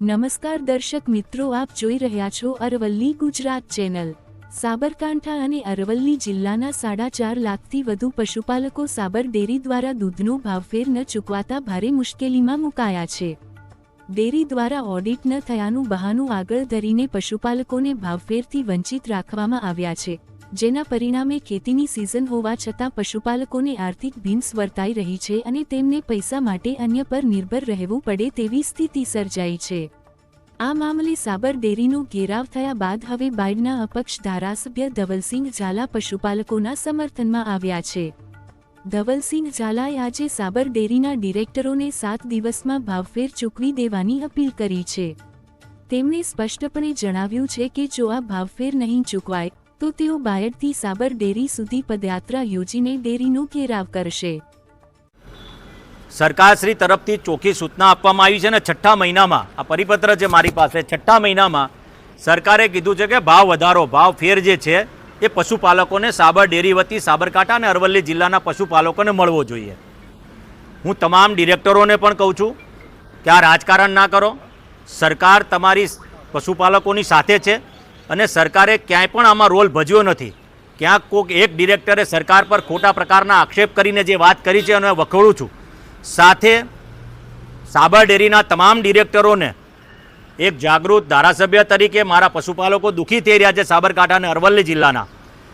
નમસ્કાર દર્શક મિત્રો, આપ જોઈ રહ્યા છો અરવલ્લી ગુજરાત ચેનલ। સાબરકાંઠા અને અરવલ્લી જિલ્લાના 4.5 લાખથી વધુ પશુપાલકો સાબર ડેરી દ્વારા દૂધનો ભાવફેર ન ચૂકવાતા ભારે મુશ્કેલીમાં મુકાયા છે। ડેરી દ્વારા ઓડિટ ન થયાનું બહાનું આગળ ધરીને પશુપાલકોને ભાવફેરથી વંચિત રાખવામાં આવ્યા છે, જેના પરિણામે ખેતીની સિઝન હોવા છતાં પશુપાલકોને આર્થિક ભીંસ વર્તાઈ રહી છે અને તેમને પૈસા માટે અન્ય પર નિર્ભર રહેવું પડે તેવી સ્થિતિ સર્જાઈ છે। આ મામલે સાબર ડેરીનો ઘેરાવ થયા બાદ હવે બાયડના અપક્ષ ધારાસભ્ય ધવલસિંહ ઝાલા પશુપાલકોના સમર્થનમાં આવ્યા છે। ધવલસિંહ ઝાલાએ આજે સાબર ડેરીના ડિરેક્ટરોને 7 દિવસમાં ભાવફેર ચૂકવી દેવાની અપીલ કરી છે। તેમણે સ્પષ્ટપણે જણાવ્યું છે કે જો આ ભાવફેર નહીં ચૂકવાય તો તેઓ બાયડથી સાબર ડેરી સુધી પદયાત્રા યોજીને ડેરીનો ઘેરાવ કરશે। સરકારશ્રી તરફથી ચોખ્ખી સૂચના આપવામાં આવી છે ને 6ઠ્ઠા મહિનામાં આ પરિપત્ર જે મારી પાસે 6ઠ્ઠા મહિનામાં સરકારે કીધું છે કે ભાવ વધારો ભાવ ફેર જે છે એ પશુપાલકોને સાબર ડેરી વતી સાબરકાંઠા અને અરવલ્લી જિલ્લાના પશુપાલકોને મળવો જોઈએ। હું તમામ ડિરેક્ટરોને પણ કહું છું કે આ રાજકારણ ના કરો। સરકાર તમારી પશુપાલકોની સાથે છે અને સરકારે ક્યાંય પણ આમાં રોલ ભજવ્યો નથી। ક્યાંક કોઈક એક ડિરેક્ટરે સરકાર પર ખોટા પ્રકારના આક્ષેપ કરીને જે વાત કરી છે અને વખોડું છું। સાથે સાબર ડેરીના તમામ ડિરેક્ટરોને એક જાગૃત ધારાસભ્ય તરીકે મારા પશુપાલકો દુઃખી થઈ રહ્યા છે સાબરકાંઠા અને અરવલ્લી જિલ્લાના,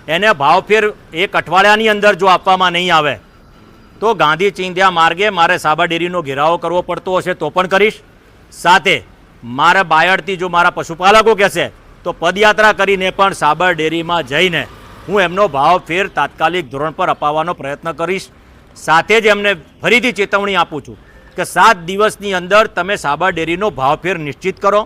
એને ભાવફેર એક અઠવાડિયાની અંદર જો આપવામાં નહીં આવે તો ગાંધી ચિંધ્યા માર્ગે મારે સાબર ડેરીનો ઘેરાવો કરવો પડતો હશે તો પણ કરીશ। સાથે મારા બાયડથી જો મારા પશુપાલકો કહેશે તો પદયાત્રા કરીને પણ સાબર ડેરીમાં જઈને હું એમનો ભાવફેર તાત્કાલિક ધોરણ પર અપાવવાનો પ્રયત્ન કરીશ। સાથે જ એમને ફરીથી ચેતવણી આપું છું કે 7 દિવસની અંદર તમે સાબર ડેરીનો ભાવફેર નિશ્ચિત કરો।